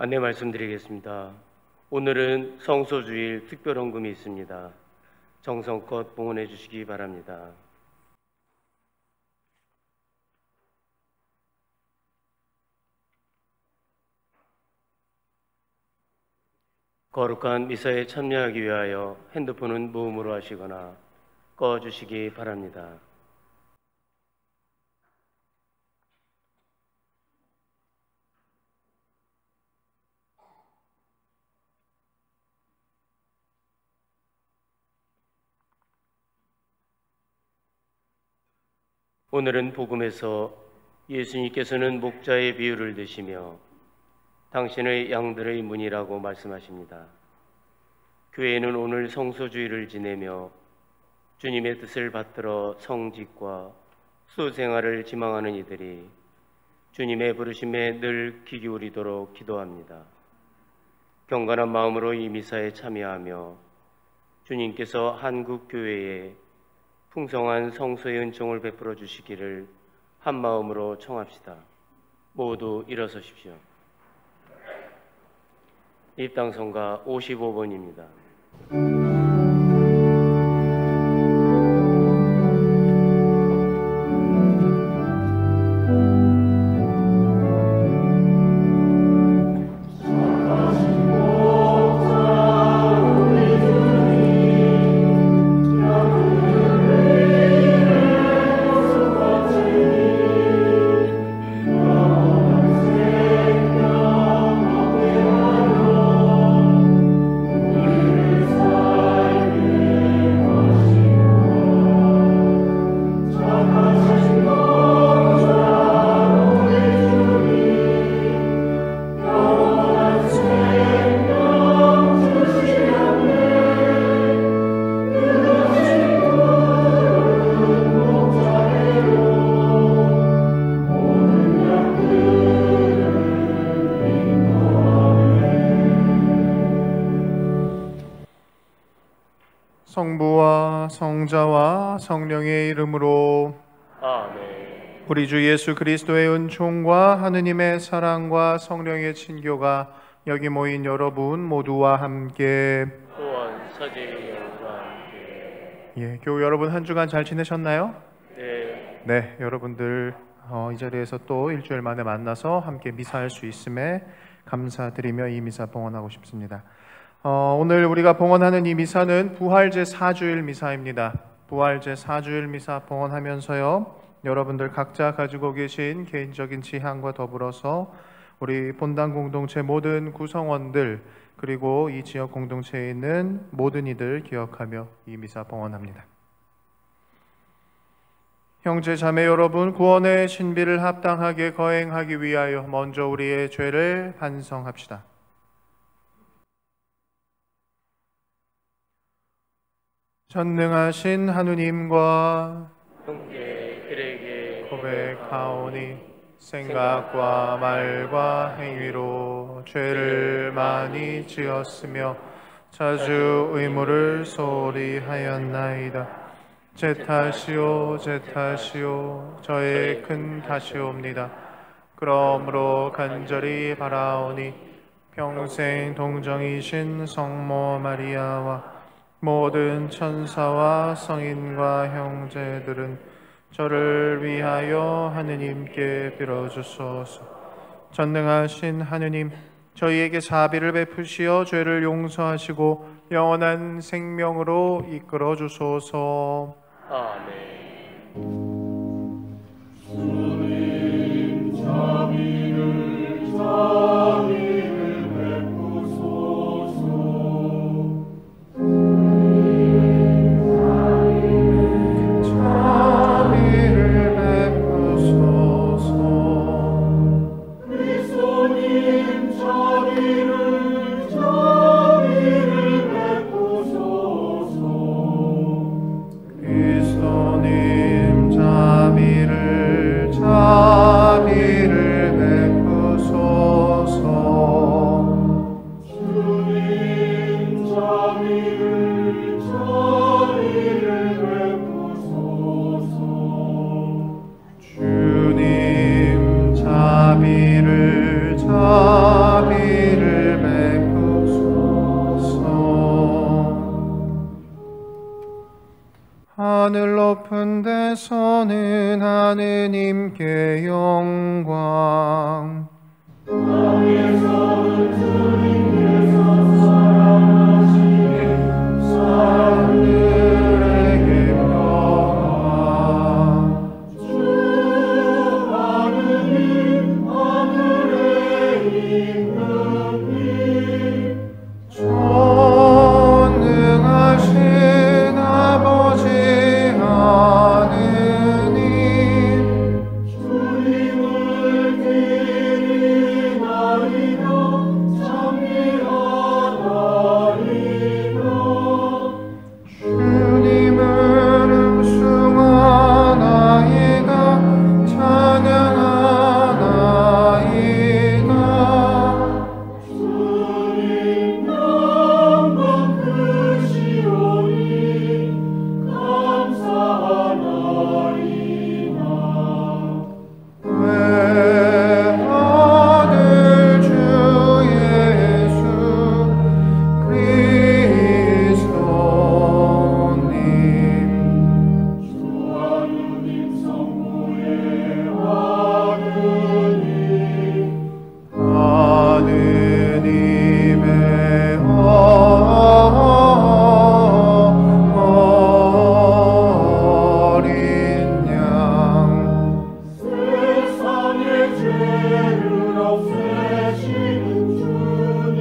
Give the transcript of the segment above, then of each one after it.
안내 말씀드리겠습니다. 오늘은 성소주일 특별헌금이 있습니다. 정성껏 봉헌해 주시기 바랍니다. 거룩한 미사에 참여하기 위하여 핸드폰은 무음으로 하시거나 꺼주시기 바랍니다. 오늘은 복음에서 예수님께서는 목자의 비유를 드시며 당신의 양들의 문이라고 말씀하십니다. 교회는 오늘 성소주의를 지내며 주님의 뜻을 받들어 성직과 수생활을 지망하는 이들이 주님의 부르심에 늘 귀 기울이도록 기도합니다. 경건한 마음으로 이 미사에 참여하며 주님께서 한국 교회에 풍성한 성소의 은총을 베풀어 주시기를 한 마음으로 청합시다. 모두 일어서십시오. 입당성가 55번입니다. 성부와 성자와 성령의 이름으로 아멘. 우리 주 예수 그리스도의 은총과 하느님의 사랑과 성령의 친교가 여기 모인 여러분 모두와 함께 또한 사제의 영과 함께. 교우 여러분 한 주간 잘 지내셨나요? 네. 여러분들 이 자리에서 또 일주일 만에 만나서 함께 미사할 수 있음에 감사드리며 이 미사 봉헌하고 싶습니다. 오늘 우리가 봉헌하는 이 미사는 부활제 4주일 미사입니다. 부활제 4주일 미사 봉헌하면서요, 여러분들 각자 가지고 계신 개인적인 지향과 더불어서 우리 본당 공동체 모든 구성원들 그리고 이 지역 공동체에 있는 모든 이들 기억하며 이 미사 봉헌합니다. 형제 자매 여러분, 구원의 신비를 합당하게 거행하기 위하여 먼저 우리의 죄를 반성합시다. 전능하신 하느님과 형제들에게 고백하오니 생각과 말과 행위로 죄를 많이 지었으며 자주 의무를 소홀히 하였나이다. 제 탓이요 제 탓이요 저의 큰 탓이옵니다. 그러므로 간절히 바라오니 평생 동정이신 성모 마리아와 모든 천사와 성인과 형제들은 저를 위하여 하느님께 빌어주소서. 전능하신 하느님, 저희에게 자비를 베푸시어 죄를 용서하시고 영원한 생명으로 이끌어 주소서. 아멘. 주님 자비를 베푸소서. 그리스도님 자비를 베푸소서. 그리스도님 주님께 영광. 땅에서는 주님께서 사랑하시네 사람들에게 평화. 주 하느님 하늘에 있는 이 전능하신 아버지 하느님, 주님을 기리나이다 찬미하나이다 주님을 숭하나이다 찬양하나이다. 주님 영광 크시오니 감사하나이다 외아들 주 예수 그리스도님, 주하느님 성부의 아드님 하느님의 어린 양, 세상의 죄를 없애시는 주님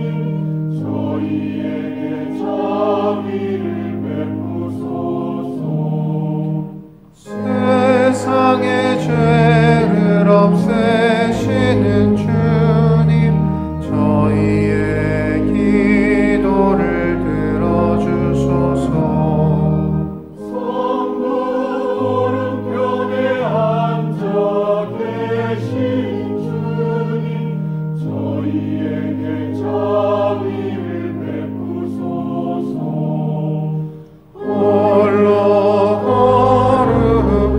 저희에게 자비를 베푸소서 세상의 죄를 없애시는 주님, 저희의 기도를 들어주소서. 성부 오른편에 앉아 계신 주님 저희에게 자비를 베푸소서 홀로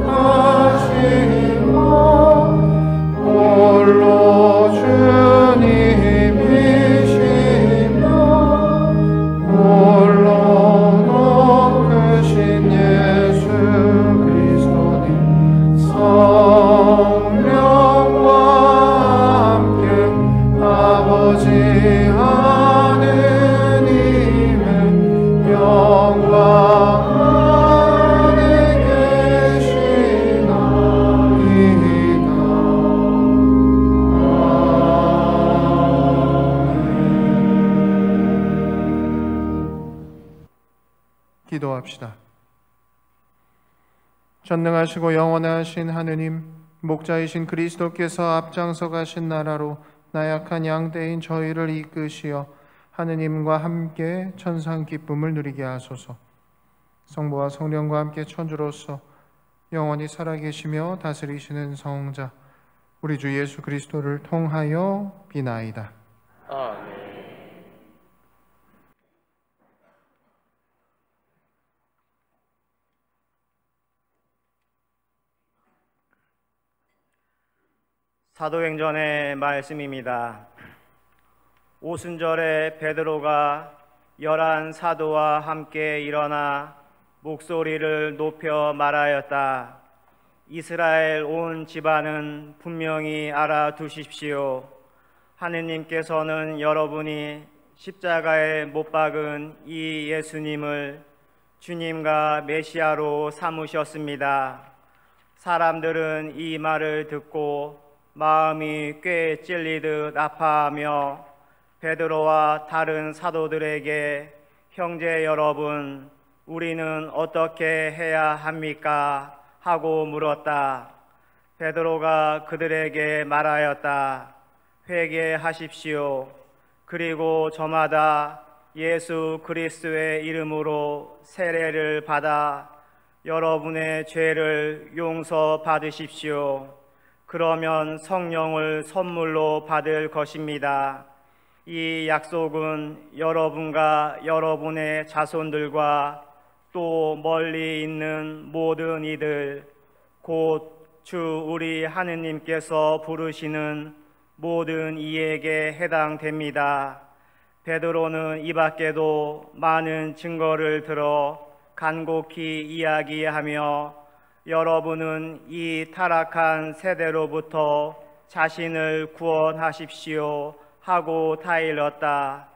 거룩하시고 홀로 주님이시며 홀로 높으신 예수 그리스도님, 성령과 함께 아버지 하느님의 영광 안에 계시나이다. 기도합시다. 전능하시고 영원하신 하느님, 목자이신 그리스도께서 앞장서 가신 나라로 나약한 양떼인 저희를 이끄시어 하느님과 함께 천상 기쁨을 누리게 하소서. 성부와 성령과 함께 천주로서 영원히 살아계시며 다스리시는 성자 우리 주 예수 그리스도를 통하여 비나이다. 아멘. 사도행전의 말씀입니다. 오순절에 베드로가 11 사도와 함께 일어나 목소리를 높여 말하였다. 이스라엘 온 집안은 분명히 알아두십시오. 하느님께서는 여러분이 십자가에 못 박은 이 예수님을 주님과 메시아로 삼으셨습니다. 사람들은 이 말을 듣고 마음이 꽤 찔리듯 아파하며 베드로와 다른 사도들에게 형제 여러분, 우리는 어떻게 해야 합니까? 하고 물었다. 베드로가 그들에게 말하였다. 회개하십시오. 그리고 저마다 예수 그리스도의 이름으로 세례를 받아 여러분의 죄를 용서받으십시오. 그러면 성령을 선물로 받을 것입니다. 이 약속은 여러분과 여러분의 자손들과 또 멀리 있는 모든 이들, 곧 주 우리 하느님께서 부르시는 모든 이에게 해당됩니다. 베드로는 이 밖에도 많은 증거를 들어 간곡히 이야기하며 여러분은 이 타락한 세대로부터 자신을 구원하십시오 하고 타일렀다.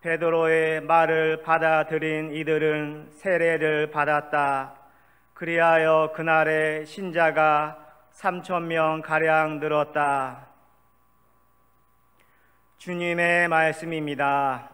베드로의 말을 받아들인 이들은 세례를 받았다. 그리하여 그날에 신자가 3,000명 가량 늘었다. 주님의 말씀입니다.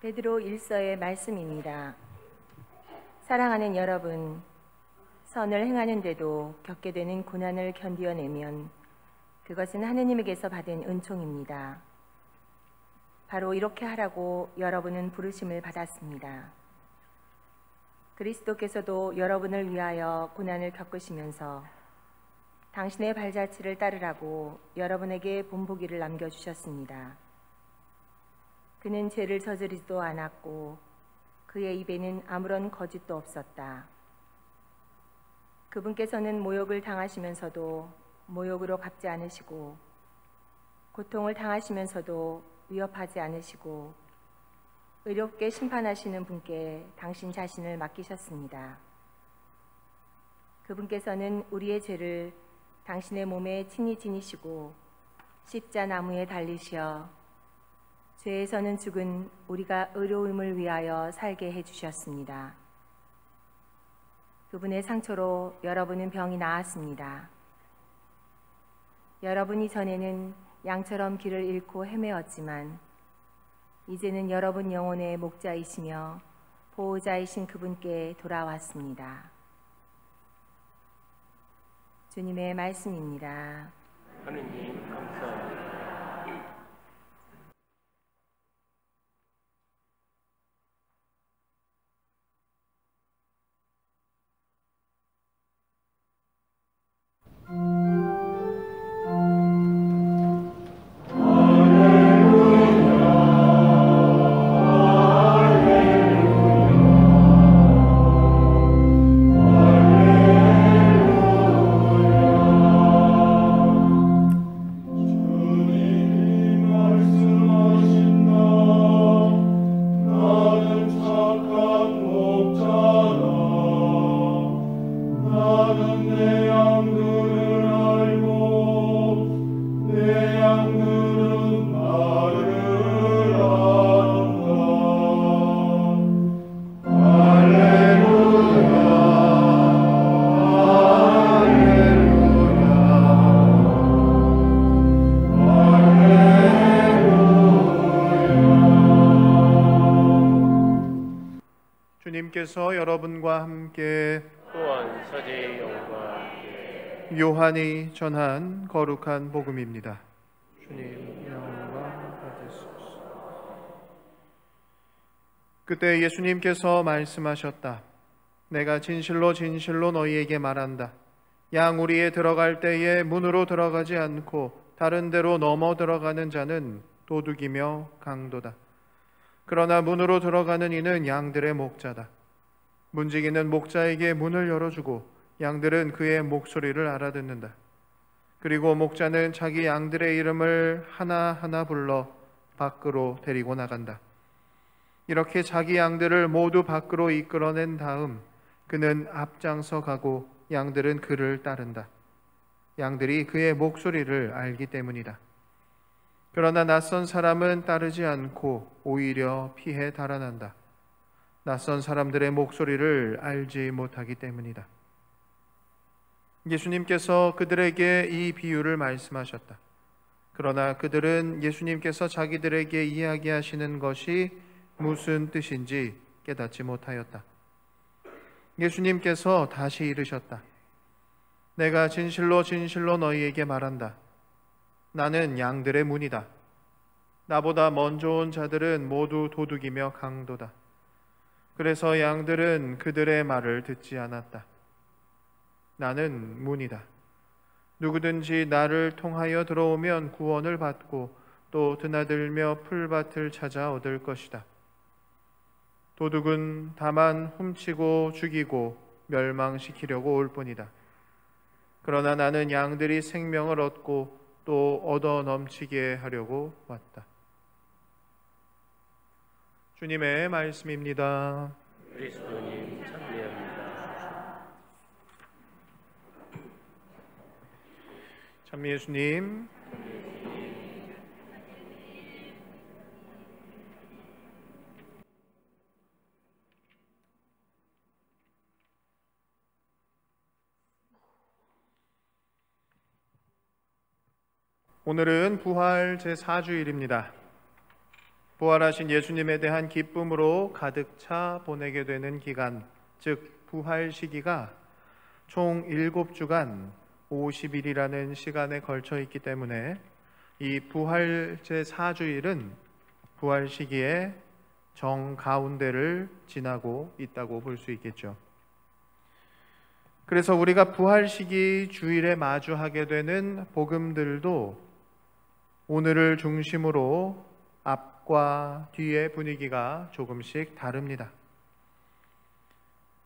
베드로 1서의 말씀입니다. 사랑하는 여러분, 선을 행하는데도 겪게 되는 고난을 견디어내면 그것은 하느님에게서 받은 은총입니다. 바로 이렇게 하라고 여러분은 부르심을 받았습니다. 그리스도께서도 여러분을 위하여 고난을 겪으시면서 당신의 발자취를 따르라고 여러분에게 본보기를 남겨주셨습니다. 그는 죄를 저지르지도 않았고 그의 입에는 아무런 거짓도 없었다. 그분께서는 모욕을 당하시면서도 모욕으로 갚지 않으시고 고통을 당하시면서도 위협하지 않으시고 의롭게 심판하시는 분께 당신 자신을 맡기셨습니다. 그분께서는 우리의 죄를 당신의 몸에 친히 지니시고 십자나무에 달리시어 죄에서는 죽은 우리가 의로움을 위하여 살게 해주셨습니다. 그분의 상처로 여러분은 병이 나았습니다. 여러분이 전에는 양처럼 길을 잃고 헤매었지만 이제는 여러분 영혼의 목자이시며 보호자이신 그분께 돌아왔습니다. 주님의 말씀입니다. 하느님 감사합니다. 주님께서 여러분과 함께 또한 사제의 영과 요한이 전한 거룩한 복음입니다. 주님 영광 받으소서. 그때 예수님께서 말씀하셨다. 내가 진실로 진실로 너희에게 말한다. 양우리에 들어갈 때에 문으로 들어가지 않고 다른 데로 넘어 들어가는 자는 도둑이며 강도다. 그러나 문으로 들어가는 이는 양들의 목자다. 문지기는 목자에게 문을 열어주고 양들은 그의 목소리를 알아듣는다. 그리고 목자는 자기 양들의 이름을 하나하나 불러 밖으로 데리고 나간다. 이렇게 자기 양들을 모두 밖으로 이끌어낸 다음 그는 앞장서 가고 양들은 그를 따른다. 양들이 그의 목소리를 알기 때문이다. 그러나 낯선 사람은 따르지 않고 오히려 피해 달아난다. 낯선 사람들의 목소리를 알지 못하기 때문이다. 예수님께서 그들에게 이 비유를 말씀하셨다. 그러나 그들은 예수님께서 자기들에게 이야기하시는 것이 무슨 뜻인지 깨닫지 못하였다. 예수님께서 다시 이르셨다. 내가 진실로 진실로 너희에게 말한다. 나는 양들의 문이다. 나보다 먼저 온 자들은 모두 도둑이며 강도다. 그래서 양들은 그들의 말을 듣지 않았다. 나는 문이다. 누구든지 나를 통하여 들어오면 구원을 받고 또 드나들며 풀밭을 찾아 얻을 것이다. 도둑은 다만 훔치고 죽이고 멸망시키려고 올 뿐이다. 그러나 나는 양들이 생명을 얻고 또 얻어 넘치게 하려고 왔다. 주님의 말씀입니다. 그리스도님 찬미합니다. 찬미 예수님. 오늘은 부활 제4주일입니다. 부활하신 예수님에 대한 기쁨으로 가득 차 보내게 되는 기간, 즉 부활 시기가 총 7주간 50일이라는 시간에 걸쳐 있기 때문에 이 부활 제4주일은 부활 시기의 정가운데를 지나고 있다고 볼 수 있겠죠. 그래서 우리가 부활 시기 주일에 마주하게 되는 복음들도 오늘을 중심으로 앞과 뒤의 분위기가 조금씩 다릅니다.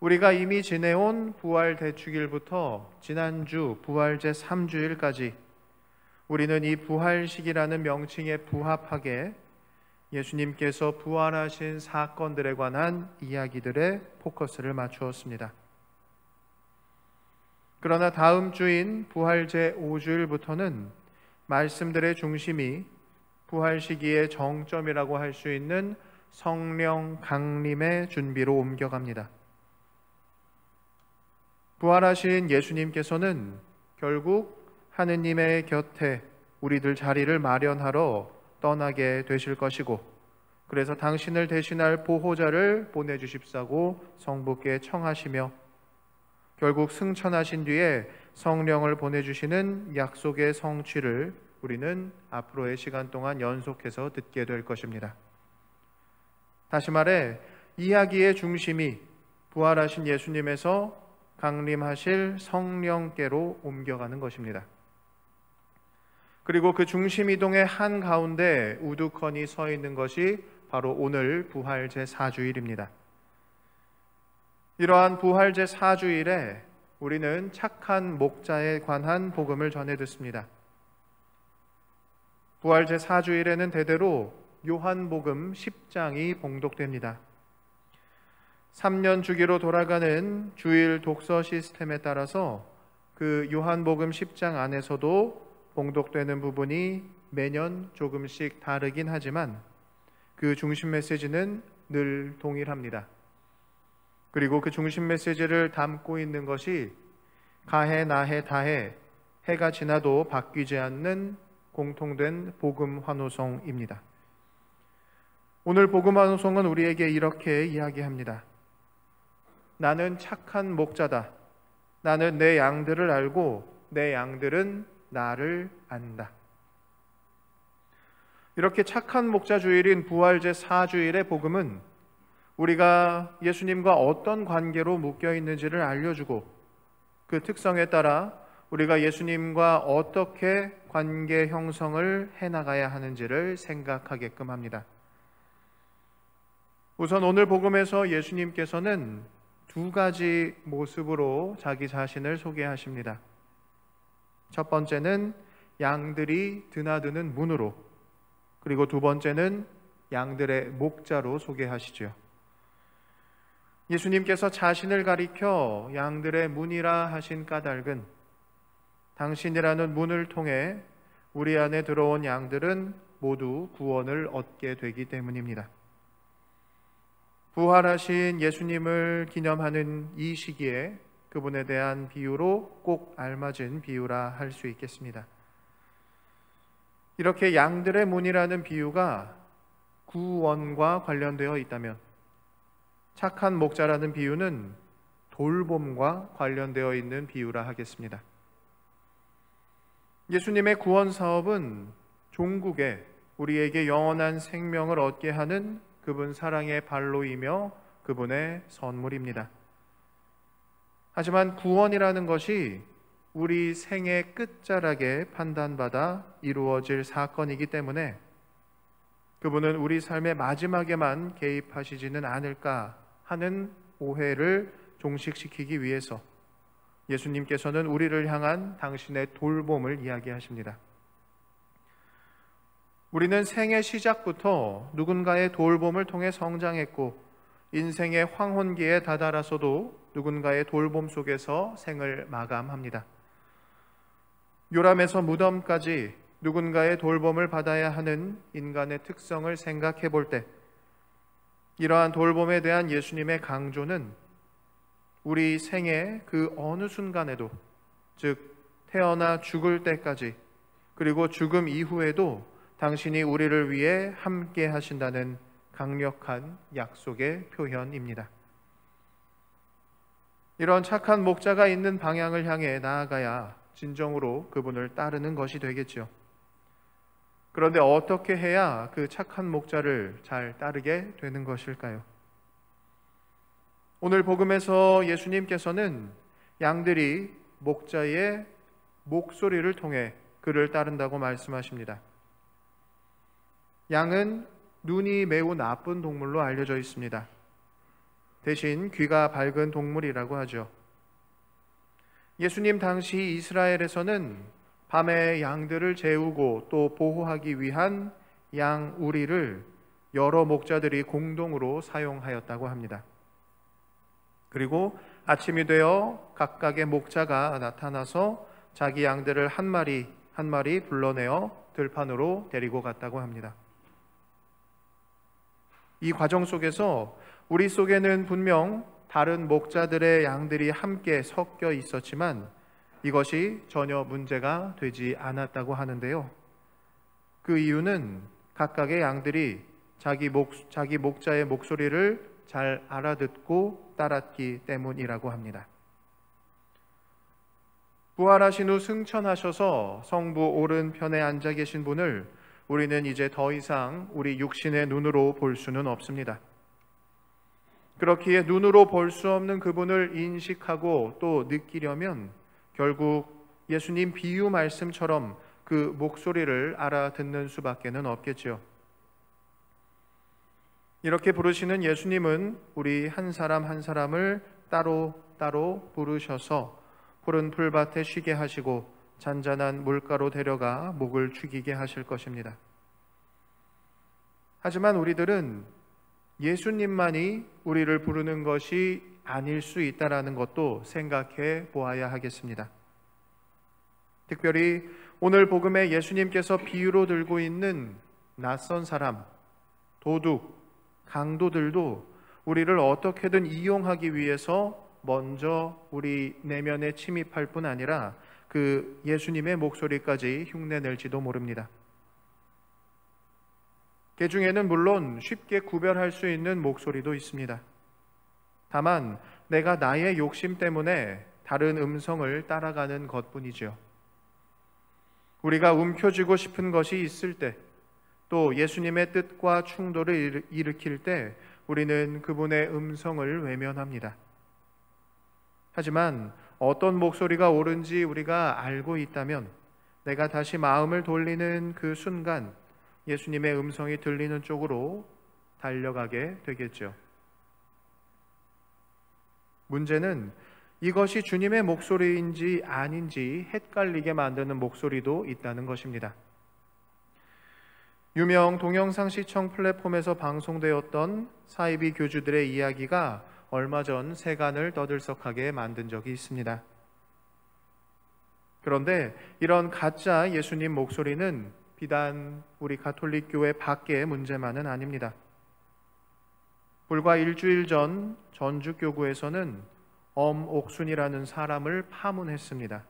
우리가 이미 지내온 부활 대축일부터 지난주 부활 제3주일까지 우리는 이 부활식이라는 명칭에 부합하게 예수님께서 부활하신 사건들에 관한 이야기들에 포커스를 맞추었습니다. 그러나 다음 주인 부활 제5주일부터는 말씀들의 중심이 부활 시기의 정점이라고 할 수 있는 성령 강림의 준비로 옮겨갑니다. 부활하신 예수님께서는 결국 하느님의 곁에 우리들 자리를 마련하러 떠나게 되실 것이고, 그래서 당신을 대신할 보호자를 보내주십사고 성부께 청하시며 결국 승천하신 뒤에 성령을 보내주시는 약속의 성취를 우리는 앞으로의 시간 동안 연속해서 듣게 될 것입니다. 다시 말해 이야기의 중심이 부활하신 예수님에서 강림하실 성령께로 옮겨가는 것입니다. 그리고 그 중심 이동의 한가운데 우두커니 서 있는 것이 바로 오늘 부활 제4주일입니다. 이러한 부활 제4주일에 우리는 착한 목자에 관한 복음을 전해 듣습니다. 부활 제4주일에는 대대로 요한복음 10장이 봉독됩니다. 3년 주기로 돌아가는 주일 독서 시스템에 따라서 그 요한복음 10장 안에서도 봉독되는 부분이 매년 조금씩 다르긴 하지만 그 중심 메시지는 늘 동일합니다. 그리고 그 중심 메시지를 담고 있는 것이 가해 나해 다해 해가 지나도 바뀌지 않는 공통된 복음 환호성입니다. 오늘 복음 환호성은 우리에게 이렇게 이야기합니다. 나는 착한 목자다. 나는 내 양들을 알고 내 양들은 나를 안다. 이렇게 착한 목자 주일인 부활 제4주일의 복음은 우리가 예수님과 어떤 관계로 묶여 있는지를 알려주고 그 특성에 따라 우리가 예수님과 어떻게 관계 형성을 해나가야 하는지를 생각하게끔 합니다. 우선 오늘 복음에서 예수님께서는 두 가지 모습으로 자기 자신을 소개하십니다. 첫 번째는 양들이 드나드는 문으로, 그리고 두 번째는 양들의 목자로 소개하시죠. 예수님께서 자신을 가리켜 양들의 문이라 하신 까닭은 당신이라는 문을 통해 우리 안에 들어온 양들은 모두 구원을 얻게 되기 때문입니다. 부활하신 예수님을 기념하는 이 시기에 그분에 대한 비유로 꼭 알맞은 비유라 할 수 있겠습니다. 이렇게 양들의 문이라는 비유가 구원과 관련되어 있다면 착한 목자라는 비유는 돌봄과 관련되어 있는 비유라 하겠습니다. 예수님의 구원 사업은 종국에 우리에게 영원한 생명을 얻게 하는 그분 사랑의 발로이며 그분의 선물입니다. 하지만 구원이라는 것이 우리 생의 끝자락에 판단받아 이루어질 사건이기 때문에 그분은 우리 삶의 마지막에만 개입하시지는 않을까 하는 오해를 종식시키기 위해서 예수님께서는 우리를 향한 당신의 돌봄을 이야기하십니다. 우리는 생의 시작부터 누군가의 돌봄을 통해 성장했고 인생의 황혼기에 다다라서도 누군가의 돌봄 속에서 생을 마감합니다. 요람에서 무덤까지 누군가의 돌봄을 받아야 하는 인간의 특성을 생각해 볼 때 이러한 돌봄에 대한 예수님의 강조는 우리 생의 그 어느 순간에도, 즉 태어나 죽을 때까지 그리고 죽음 이후에도 당신이 우리를 위해 함께 하신다는 강력한 약속의 표현입니다. 이런 착한 목자가 있는 방향을 향해 나아가야 진정으로 그분을 따르는 것이 되겠죠. 그런데 어떻게 해야 그 착한 목자를 잘 따르게 되는 것일까요? 오늘 복음에서 예수님께서는 양들이 목자의 목소리를 통해 그를 따른다고 말씀하십니다. 양은 눈이 매우 나쁜 동물로 알려져 있습니다. 대신 귀가 밝은 동물이라고 하죠. 예수님 당시 이스라엘에서는 밤에 양들을 재우고 또 보호하기 위한 양 우리를 여러 목자들이 공동으로 사용하였다고 합니다. 그리고 아침이 되어 각각의 목자가 나타나서 자기 양들을 한 마리 한 마리 불러내어 들판으로 데리고 갔다고 합니다. 이 과정 속에서 우리 속에는 분명 다른 목자들의 양들이 함께 섞여 있었지만 이것이 전혀 문제가 되지 않았다고 하는데요. 그 이유는 각각의 양들이 자기 목자의 목소리를 잘 알아듣고 따랐기 때문이라고 합니다. 부활하신 후 승천하셔서 성부 오른편에 앉아 계신 분을 우리는 이제 더 이상 우리 육신의 눈으로 볼 수는 없습니다. 그렇기에 눈으로 볼 수 없는 그분을 인식하고 또 느끼려면 결국 예수님 비유 말씀처럼 그 목소리를 알아듣는 수밖에는 없겠지요. 이렇게 부르시는 예수님은 우리 한 사람 한 사람을 따로 부르셔서 푸른 풀밭에 쉬게 하시고 잔잔한 물가로 데려가 목을 죽이게 하실 것입니다. 하지만 우리들은 예수님만이 우리를 부르는 것이 아닐 수 있다는 것도 생각해 보아야 하겠습니다. 특별히 오늘 복음에 예수님께서 비유로 들고 있는 낯선 사람, 도둑, 강도들도 우리를 어떻게든 이용하기 위해서 먼저 우리 내면에 침입할 뿐 아니라 그 예수님의 목소리까지 흉내낼지도 모릅니다. 그 중에는 물론 쉽게 구별할 수 있는 목소리도 있습니다. 다만 내가 나의 욕심 때문에 다른 음성을 따라가는 것뿐이지요. 우리가 움켜쥐고 싶은 것이 있을 때, 또 예수님의 뜻과 충돌을 일으킬 때 우리는 그분의 음성을 외면합니다. 하지만 어떤 목소리가 옳은지 우리가 알고 있다면 내가 다시 마음을 돌리는 그 순간 예수님의 음성이 들리는 쪽으로 달려가게 되겠죠. 문제는 이것이 주님의 목소리인지 아닌지 헷갈리게 만드는 목소리도 있다는 것입니다. 유명 동영상 시청 플랫폼에서 방송되었던 사이비 교주들의 이야기가 얼마 전 세간을 떠들썩하게 만든 적이 있습니다. 그런데 이런 가짜 예수님 목소리는 비단 우리 가톨릭 교회 밖의 문제만은 아닙니다. 불과 일주일 전 전주교구에서는 엄옥순이라는 사람을 파문했습니다.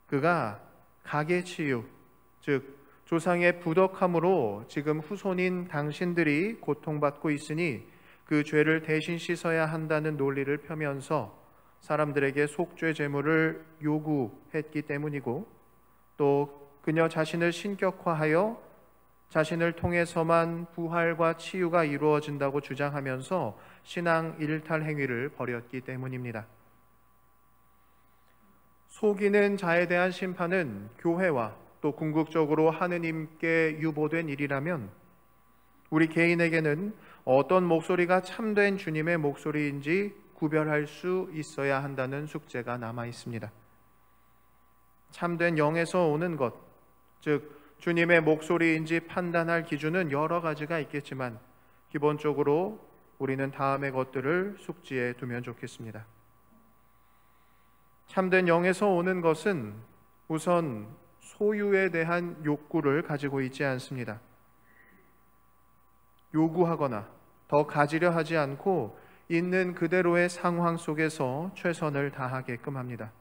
그가 가계치유, 즉 조상의 부덕함으로 지금 후손인 당신들이 고통받고 있으니 그 죄를 대신 씻어야 한다는 논리를 펴면서 사람들에게 속죄 제물을 요구했기 때문이고, 또 그녀 자신을 신격화하여 자신을 통해서만 부활과 치유가 이루어진다고 주장하면서 신앙 일탈 행위를 벌였기 때문입니다. 속이는 자에 대한 심판은 교회와 또 궁극적으로 하느님께 유보된 일이라면 우리 개인에게는 어떤 목소리가 참된 주님의 목소리인지 구별할 수 있어야 한다는 숙제가 남아 있습니다. 참된 영에서 오는 것, 즉 주님의 목소리인지 판단할 기준은 여러 가지가 있겠지만 기본적으로 우리는 다음의 것들을 숙지해 두면 좋겠습니다. 참된 영에서 오는 것은 우선 소유에 대한 욕구를 가지고 있지 않습니다. 요구하거나 더 가지려 하지 않고 있는 그대로의 상황 속에서 최선을 다하게끔 합니다.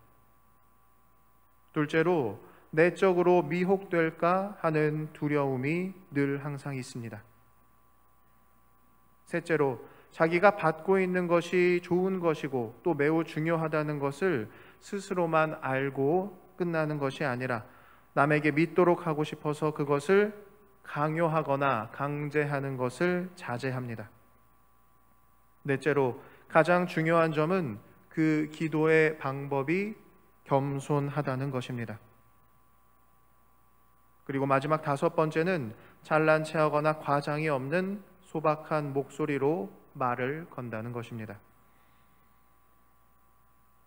둘째로 내적으로 미혹될까 하는 두려움이 늘 항상 있습니다. 셋째로 자기가 받고 있는 것이 좋은 것이고 또 매우 중요하다는 것을 스스로만 알고 끝나는 것이 아니라 남에게 믿도록 하고 싶어서 그것을 강요하거나 강제하는 것을 자제합니다. 넷째로 가장 중요한 점은 그 기도의 방법이 겸손하다는 것입니다. 그리고 마지막 다섯 번째는 잘난 체하거나 과장이 없는 소박한 목소리로 말을 건다는 것입니다.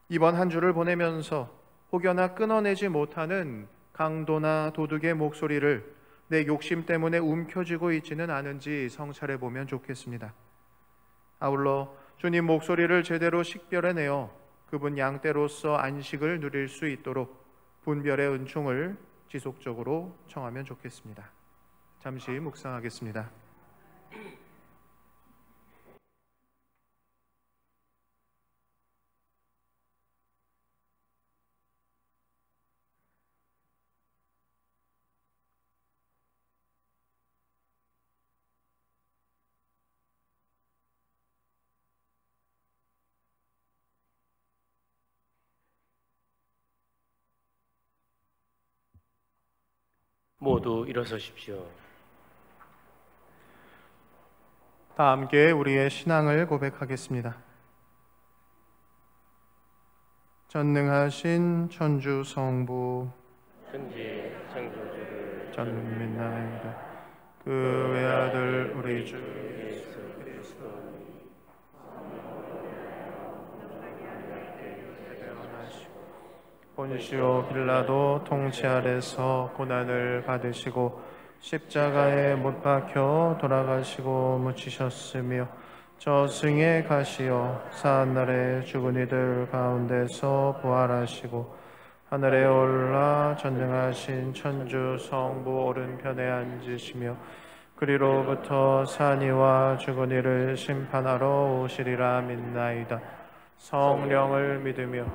이번 한 주를 보내면서 혹여나 끊어내지 못하는 강도나 도둑의 목소리를 내 욕심 때문에 움켜쥐고 있지는 않은지 성찰해 보면 좋겠습니다. 아울러 주님 목소리를 제대로 식별해내어 그분 양떼로서 안식을 누릴 수 있도록 분별의 은총을 지속적으로 청하면 좋겠습니다. 잠시 묵상하겠습니다. 모두 일어서십시오. 다 함께 우리의 신앙을 고백하겠습니다. 전능하신 천주 성부 천지 창조주를 저는 믿나이다. 그 외아들 우리 주 예수 그리스도 본시오 빌라도 통치 아래서 고난을 받으시고 십자가에 못 박혀 돌아가시고 묻히셨으며 저승에 가시어 사한날에 죽은 이들 가운데서 부활하시고 하늘에 올라 전능하신 천주 성부 오른편에 앉으시며 그리로부터 산이와 죽은 이를 심판하러 오시리라 믿나이다. 성령을 믿으며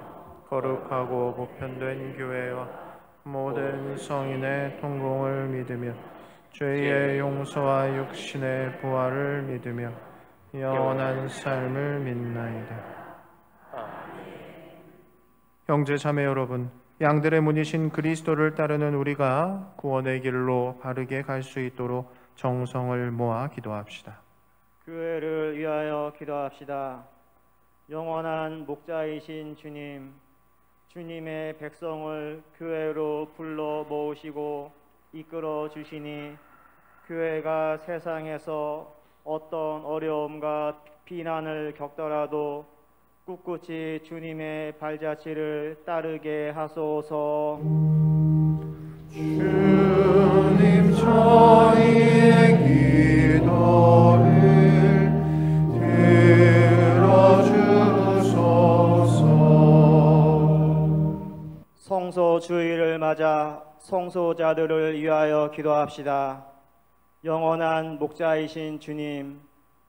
거룩하고 보편된 교회와 모든 성인의 통공을 믿으며 죄의 용서와 육신의 부활을 믿으며 영원한 삶을 믿나이다. 형제 자매 여러분, 양들의 문이신 그리스도를 따르는 우리가 구원의 길로 바르게 갈 수 있도록 정성을 모아 기도합시다. 교회를 위하여 기도합시다. 영원한 목자이신 주님, 주님의 백성을 교회로 불러 모으시고 이끌어 주시니 교회가 세상에서 어떤 어려움과 비난을 겪더라도 꿋꿋이 주님의 발자취를 따르게 하소서. 주님 저희의 기도를 들어주소서. 성소 주일을 맞아 성소자들을 위하여 기도합시다. 영원한 목자이신 주님,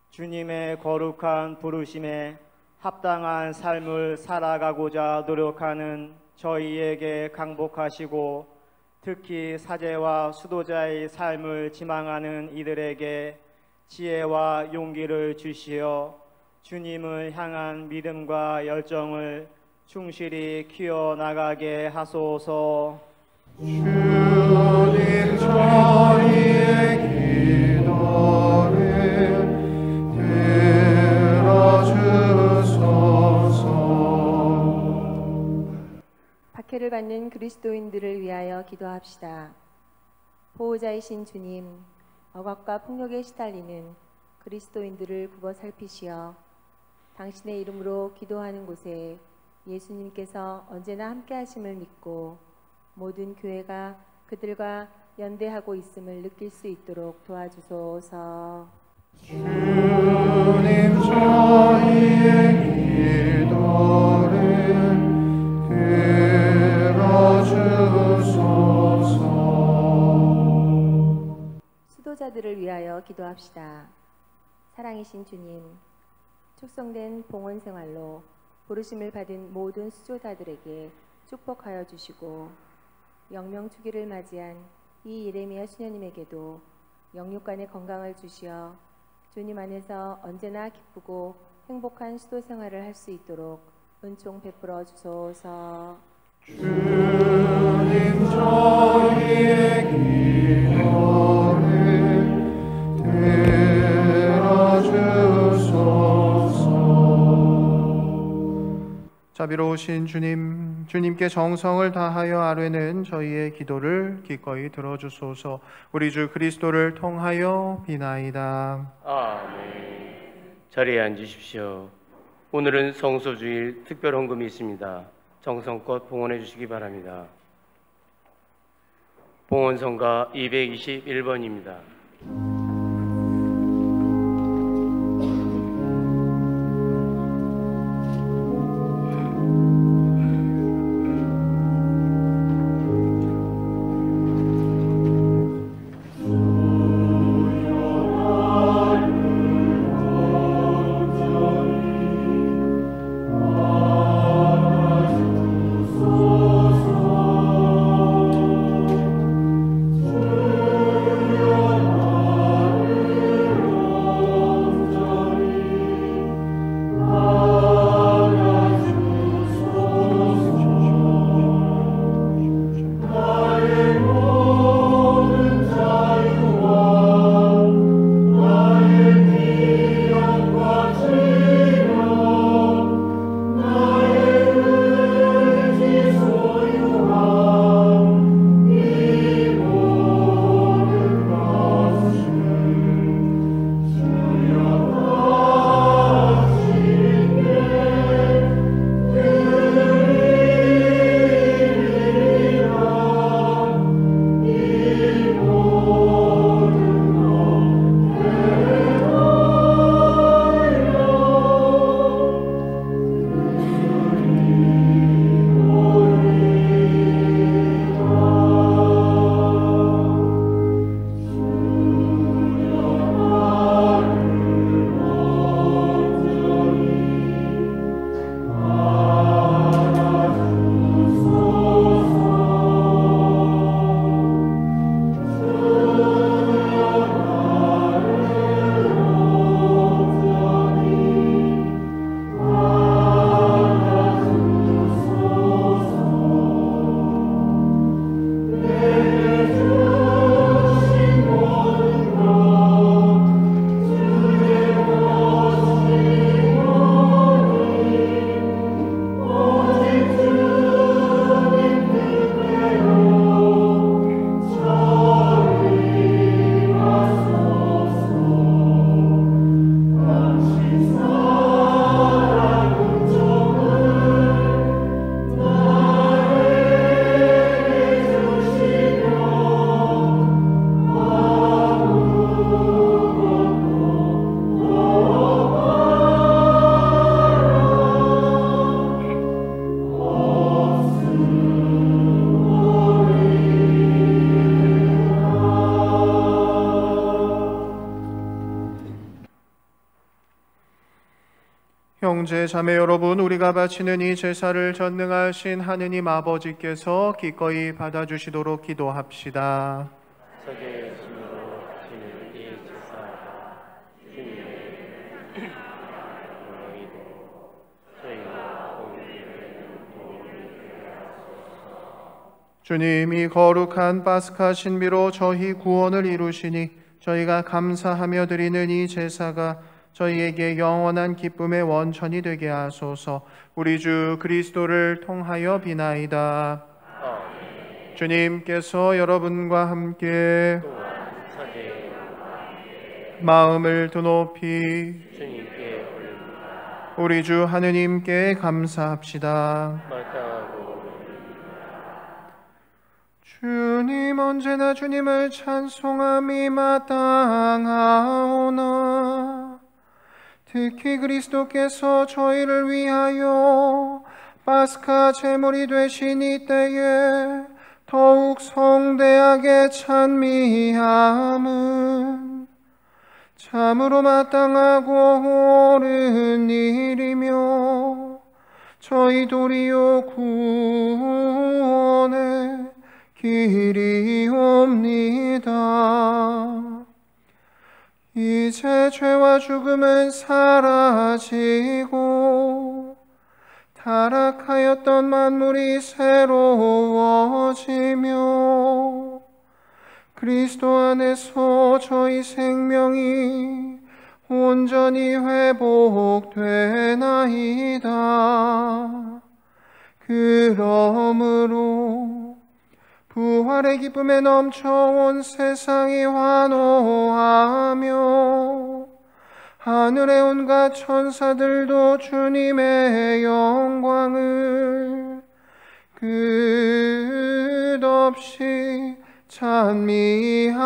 주님의 거룩한 부르심에 합당한 삶을 살아가고자 노력하는 저희에게 강복하시고 특히 사제와 수도자의 삶을 지망하는 이들에게 지혜와 용기를 주시어 주님을 향한 믿음과 열정을 충실히 키워나가게 하소서. 주님 저희의 기도를 들어주소서. 박해를 받는 그리스도인들을 위하여 기도합시다. 보호자이신 주님, 억압과 폭력에 시달리는 그리스도인들을 굽어 살피시어 당신의 이름으로 기도하는 곳에 예수님께서 언제나 함께 하심을 믿고 모든 교회가 그들과 연대하고 있음을 느낄 수 있도록 도와주소서. 주님 저희의 기도를 들어주소서. 수도자들을 위하여 기도합시다. 사랑이신 주님, 축성된 봉헌 생활로 부르심을 받은 모든 수조자들에게 축복하여 주시고 영명주기를 맞이한 이 예레미야 수녀님에게도 영육간의 건강을 주시어 주님 안에서 언제나 기쁘고 행복한 수도 생활을 할 수 있도록 은총 베풀어 주소서. 주님 저희의 기도를 들어주소서. 자비로우신 주님, 주님께 정성을 다하여 아뢰는 저희의 기도를 기꺼이 들어주소서. 우리 주 그리스도를 통하여 비나이다. 아멘. 자리에 앉으십시오. 오늘은 성소주일 특별 헌금이 있습니다. 정성껏 봉헌해 주시기 바랍니다. 봉헌성가 221번입니다. 주여 형제 자매 여러분, 우리가 바치는 이 제사를 전능하신 하느님 아버지께서 기꺼이 받아주시도록 기도합시다. 서게 심으로 바치는 이 제사가 주님의 너희도 저희가 주님이 거룩한 파스카 신비로 저희 구원을 이루시니 저희가 감사하며 드리는 이 제사가 저희에게 영원한 기쁨의 원천이 되게 하소서. 우리 주 그리스도를 통하여 비나이다. 주님께서 여러분과 함께 마음을 드높이 주님께 올립니다. 우리 주 하느님께 감사합시다. 마땅하고 주님, 언제나 주님을 찬송함이 마땅하오나 특히 그리스도께서 저희를 위하여 파스카 제물이 되신 이때에 더욱 성대하게 찬미함은 참으로 마땅하고 옳은 일이며 저희 도리요 구원의 길이옵니다. 이제 죄와 죽음은 사라지고 타락하였던 만물이 새로워지며 그리스도 안에서 저희 생명이 온전히 회복되나이다. 그러므로 부활의 기쁨에 넘쳐온 세상이 환호하며 하늘의 온갖 천사들도 주님의 영광을 끝없이 찬미하나이다.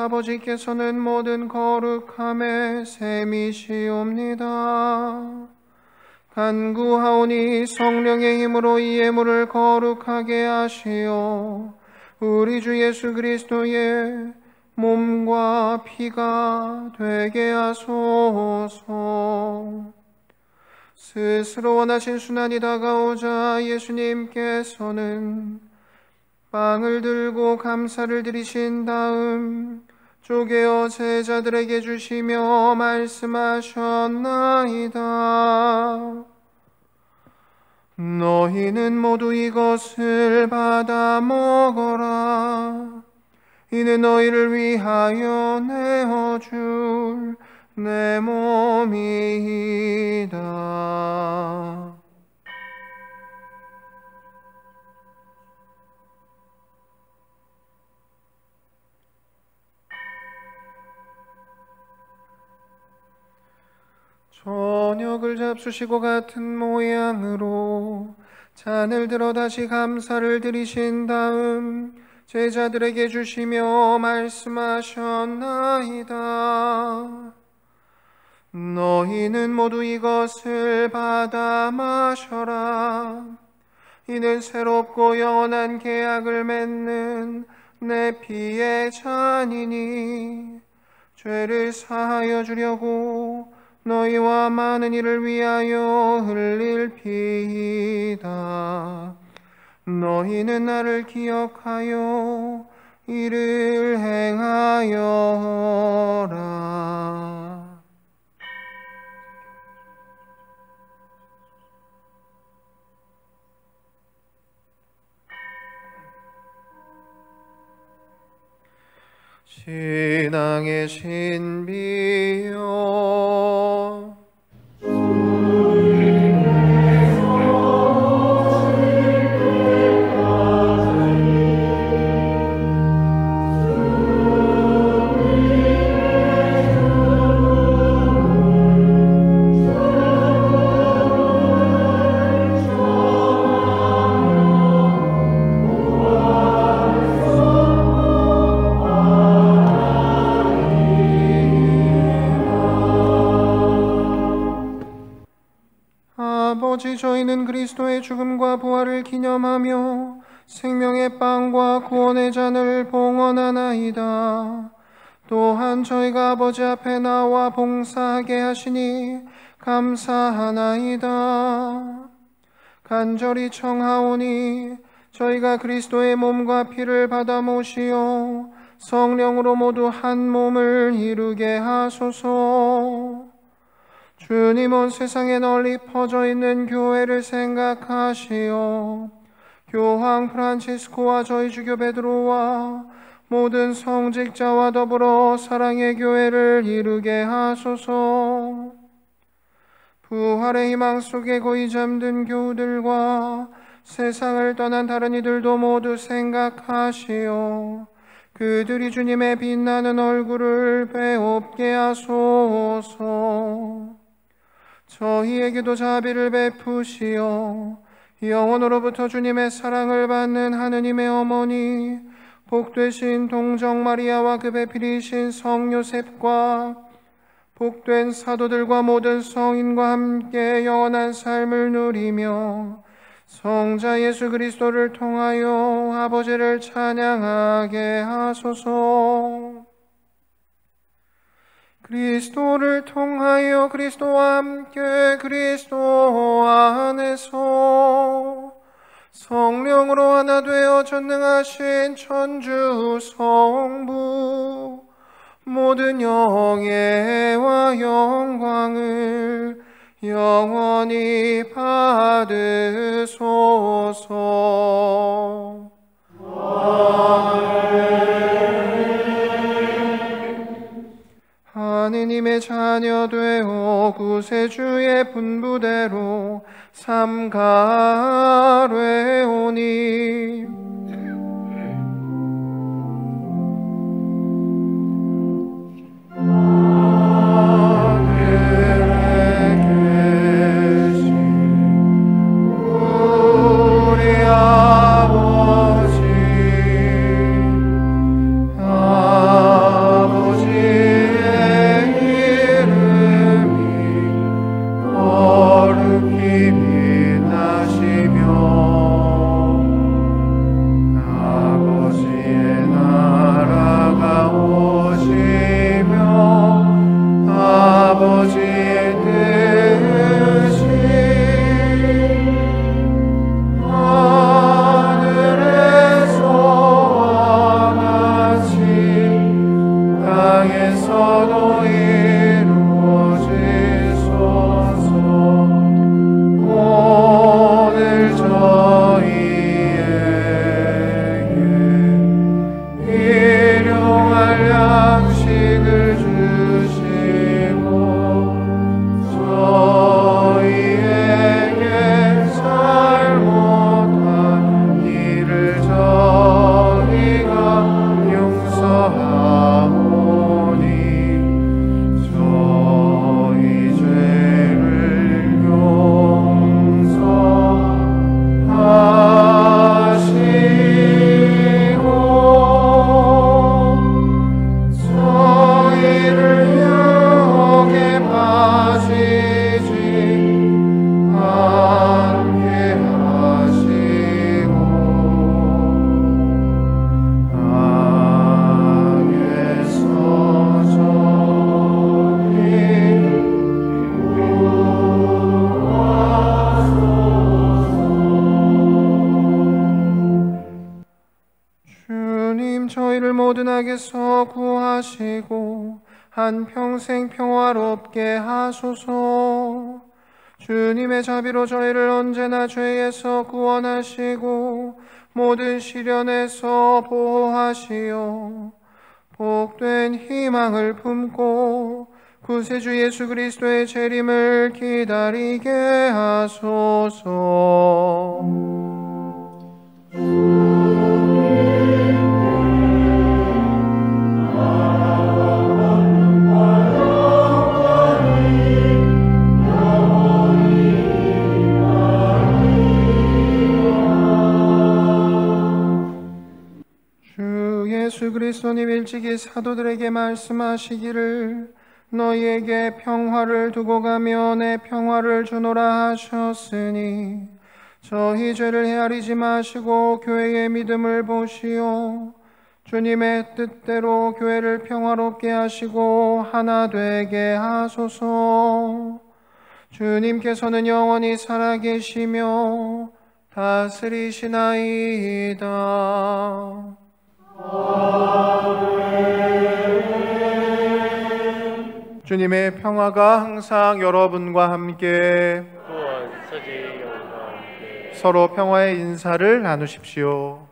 아버지께서는 모든 거룩함에 셈이시옵니다. 간구하오니 성령의 힘으로 이 예물을 거룩하게 하시어 우리 주 예수 그리스도의 몸과 피가 되게 하소서. 스스로 원하신 순환이 다가오자 예수님께서는 빵을 들고 감사를 드리신 다음 쪼개어 제자들에게 주시며 말씀하셨나이다. 너희는 모두 이것을 받아 먹어라. 이는 너희를 위하여 내어줄 내 몸이다. 저녁을 잡수시고 같은 모양으로 잔을 들어 다시 감사를 드리신 다음 제자들에게 주시며 말씀하셨나이다. 너희는 모두 이것을 받아 마셔라. 이는 새롭고 영원한 계약을 맺는 내 피의 잔이니 죄를 사하여 주려고 너희와 많은 이를 위하여 흘릴 피이다. 너희는 나를 기억하여 이를 행하여라. 신앙의 신비여 아버지, 저희는 그리스도의 죽음과 부활을 기념하며 생명의 빵과 구원의 잔을 봉헌하나이다. 또한 저희가 아버지 앞에 나와 봉사하게 하시니 감사하나이다. 간절히 청하오니 저희가 그리스도의 몸과 피를 받아 모시어 성령으로 모두 한 몸을 이루게 하소서. 주님, 온 세상에 널리 퍼져 있는 교회를 생각하시어 교황 프란치스코와 저희 주교 베드로와 모든 성직자와 더불어 사랑의 교회를 이루게 하소서. 부활의 희망 속에 고이 잠든 교우들과 세상을 떠난 다른 이들도 모두 생각하시어 그들이 주님의 빛나는 얼굴을 배웁게 하소서. 저희에게도 자비를 베푸시어 영원으로부터 주님의 사랑을 받는 하느님의 어머니 복되신 동정 마리아와 그 배필이신 성 요셉과 복된 사도들과 모든 성인과 함께 영원한 삶을 누리며 성자 예수 그리스도를 통하여 아버지를 찬양하게 하소서. 그리스도를 통하여 그리스도와 함께 그리스도 안에서 성령으로 하나 되어 전능하신 천주 성부 모든 영예와 영광을 영원히 받으소서. 하느님의 자녀 되어 구세주의 분부대로 삼가뢰오니 거룩히 빛나시며 주님 저희를 모든 악에서 구하시고 한평생 평화롭게 하소서. 주님의 자비로 저희를 언제나 죄에서 구원하시고 모든 시련에서 보호하시어 복된 희망을 품고 구세주 예수 그리스도의 재림을 기다리게 하소서. 예수 그리스도님 일찍이 사도들에게 말씀하시기를 너희에게 평화를 두고 가며 내 평화를 주노라 하셨으니 저희 죄를 헤아리지 마시고 교회의 믿음을 보시오. 주님의 뜻대로 교회를 평화롭게 하시고 하나 되게 하소서. 주님께서는 영원히 살아계시며 다스리시나이다. 주님의 평화가 항상 여러분과 함께 또한 서지 영과 함께 서로 평화의 인사를 나누십시오.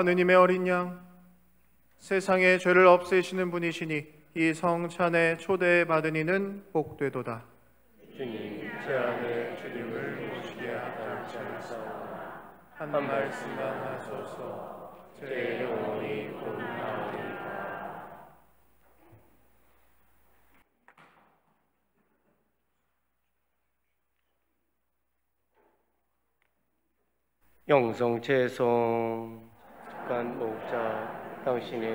하느님의 어린 양, 세상의 죄를 없애시는 분이시니 이 성찬에 초대받은 이는 복되도다. 주님, 제 안에 주님을 모시게 하옵소서. 한 말씀만 하소서. 제 영혼이 곧나오리이다. 영성 죄송 간 목자 당신의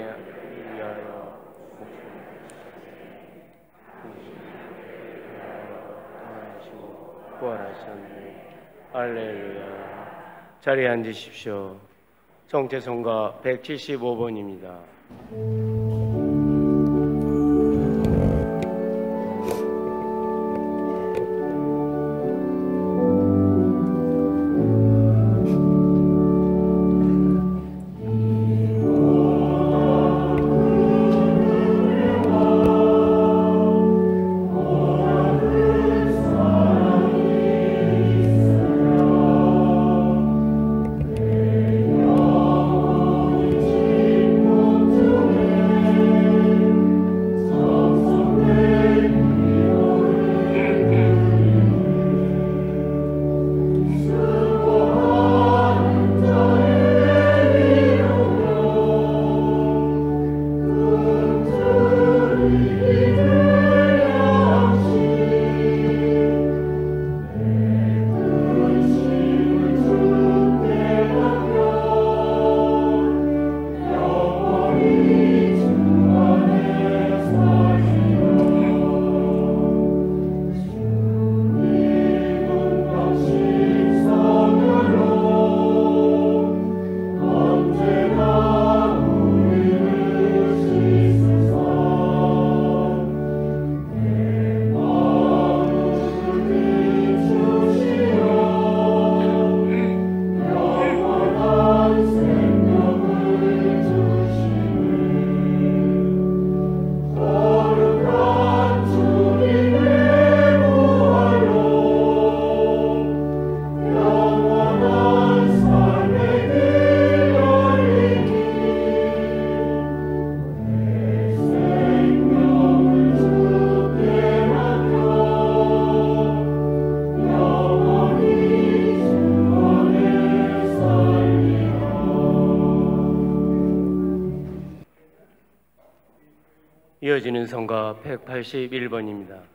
위하여 하시고 부활하셨네. 할렐루야. 자리에 앉으십시오. 정체성가 175번입니다. 오 이어지는 성가 181번입니다.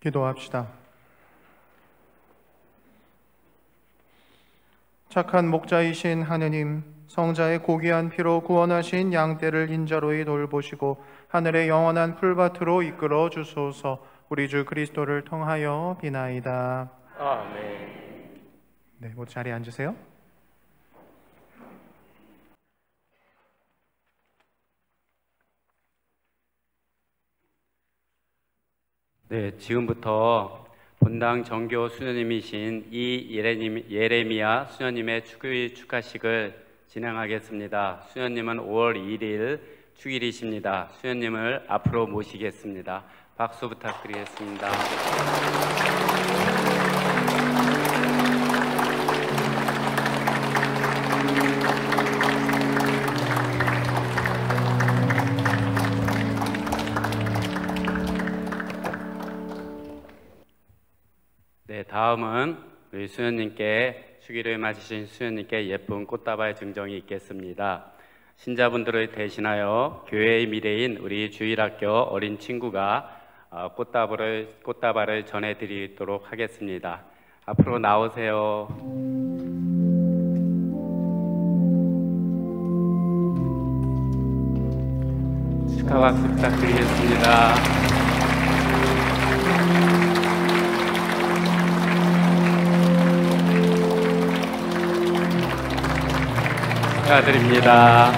기도합시다. 착한 목자이신 하느님, 성자의 고귀한 피로 구원하신 양떼를 인자로이 돌보시고 하늘의 영원한 풀밭으로 이끌어 주소서. 우리 주 그리스도를 통하여 비나이다. 아멘. 네, 모두 자리에 앉으세요. 네, 지금부터 본당 정교 수녀님이신 예레미야 수녀님의 축의 축하식을 진행하겠습니다. 수녀님은 5월 1일 축일이십니다. 수녀님을 앞으로 모시겠습니다. 박수 부탁드리겠습니다. 네, 다음은 우리 수녀님께 축일을 맞으신 수녀님께 예쁜 꽃다발 증정이 있겠습니다. 신자분들을 대신하여 교회의 미래인 우리 주일학교 어린 친구가 꽃다발을 전해드리도록 하겠습니다. 앞으로 나오세요. 축하 박수 부탁드리겠습니다. 축하드립니다.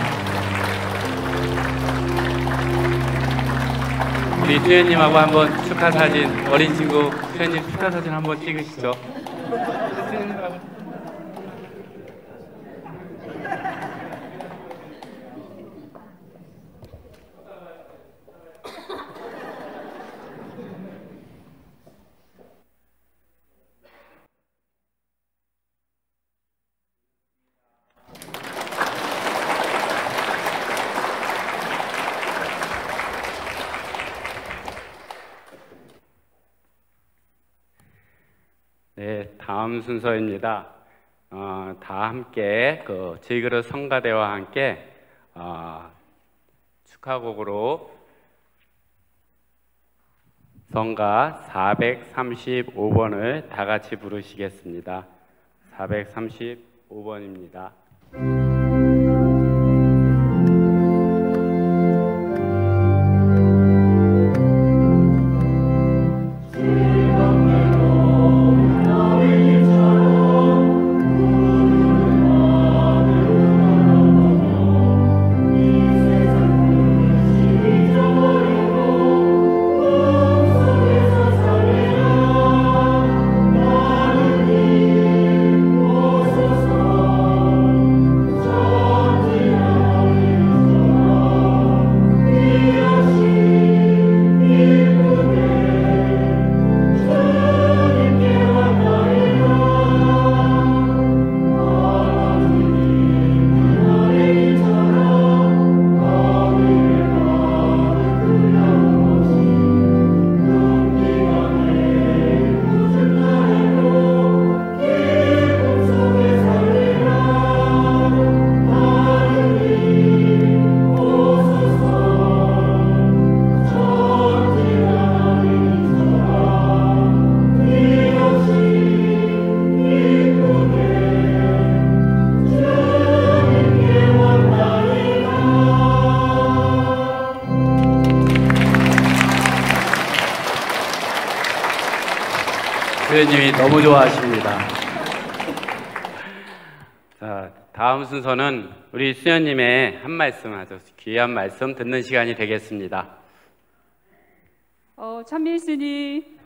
우리 수현님하고 한번 축하 사진, 어린 친구 수현님 축하 사진 한번 찍으시죠. 네, 다음 순서입니다. 다 함께 질그릇 성가대와 함께 축하곡으로 성가 435번을 다 같이 부르시겠습니다. 435번입니다. 수현님이 너무 좋아하십니다. 자, 다음 순서는 우리 수현님의 한 말씀, 아주 귀한 말씀 듣는 시간이 되겠습니다. 참미스님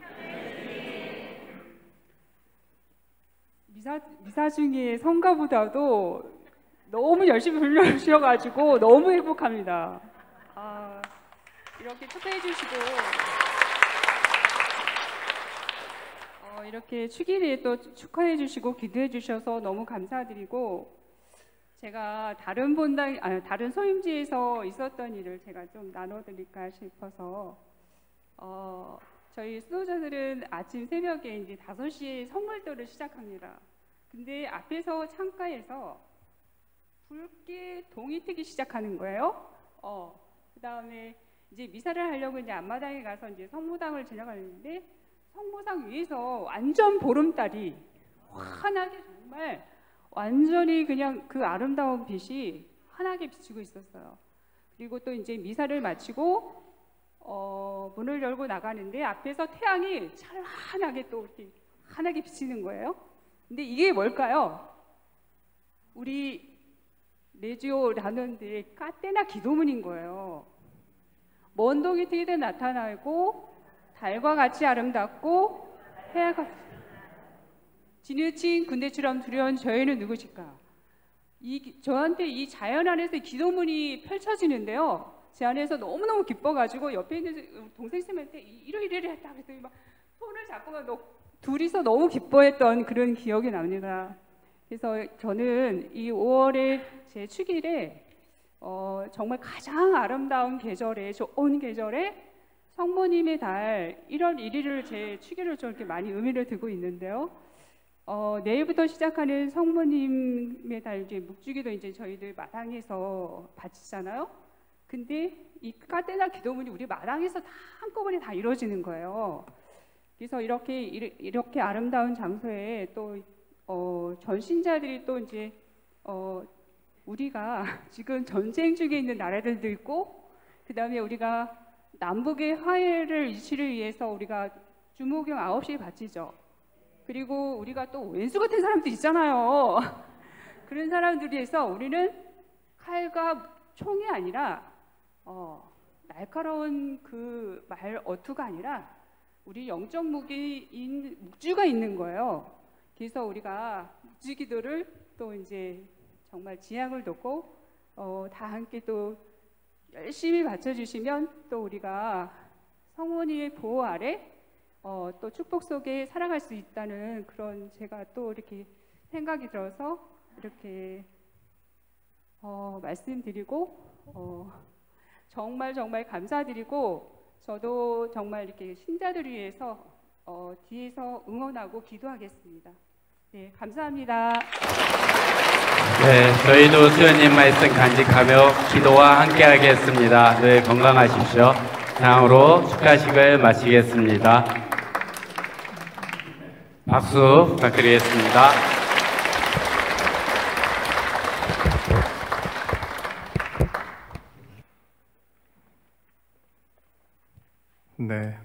미사 중에 성가보다도 너무 열심히 불러주셔가지고 너무 행복합니다. 이렇게 축하해 주시고 이렇게 축일에 또 축하해 주시고 기도해 주셔서 너무 감사드리고, 제가 다른 다른 소임지에서 있었던 일을 제가 좀 나눠드릴까 싶어서, 저희 수도자들은 아침 새벽에 이제 5시에 선물도를 시작합니다. 근데 앞에서 창가에서 붉게 동이 트기 시작하는 거예요. 그 다음에 이제 미사를 하려고 이제 앞마당에 가서 이제 성모당을 지나가는데 성모상 위에서 완전 보름달이 환하게 정말 완전히 그냥 그 아름다운 빛이 환하게 비치고 있었어요. 그리고 또 이제 미사를 마치고 문을 열고 나가는데 앞에서 태양이 찬란하게 또 이렇게 환하게 비치는 거예요. 근데 이게 뭘까요? 우리 레지오 단원들의 까테나 기도문인 거예요. 먼 동이 트이듯 나타나고 달과 같이 아름답고 해가 지느친 군대처럼 두려운 저희는 누구실까? 저한테 이 자연 안에서 기도문이 펼쳐지는데요. 제 안에서 너무너무 기뻐가지고 옆에 있는 동생쌤한테 이러이러이러 했다 그랬더니 막 손을 잡고 둘이서 너무 기뻐했던 그런 기억이 납니다. 그래서 저는 이 5월의 제 축일에 정말 가장 아름다운 계절에, 좋은 계절에 성모님의 달 1월 1일을 제 축일을 좀 이렇게 많이 의미를 두고 있는데요. 내일부터 시작하는 성모님의 달 이제 묵주기도 이제 저희들 마당에서 바치잖아요. 근데 이 까테나 기도문이 우리 마당에서 다 한꺼번에 다 이루어지는 거예요. 그래서 이렇게 아름다운 장소에 또 전신자들이 또 이제 우리가 지금 전쟁 중에 있는 나라들도 있고, 그 다음에 우리가 남북의 화해를 이치를 위해서 우리가 주무경 9시에 바치죠. 그리고 우리가 또 왼수 같은 사람도 있잖아요. 그런 사람들에서 우리는 칼과 총이 아니라 날카로운 그 말 어투가 아니라 우리 영적 무기인 묵주가 있는 거예요. 그래서 우리가 묵주 기도를 또 이제 정말 지향을 놓고 다 함께 또 열심히 바쳐주시면 또 우리가 성모님의 보호 아래 또 축복 속에 살아갈 수 있다는 그런 제가 또 이렇게 생각이 들어서 이렇게 말씀드리고 정말 감사드리고 저도 정말 이렇게 신자들을 위해서 뒤에서 응원하고 기도하겠습니다. 네, 감사합니다. 네, 저희도 수연님 말씀 간직하며 기도와 함께하겠습니다. 늘 건강하십시오. 다음으로 축하식을 마치겠습니다. 박수 부탁드리겠습니다. 네,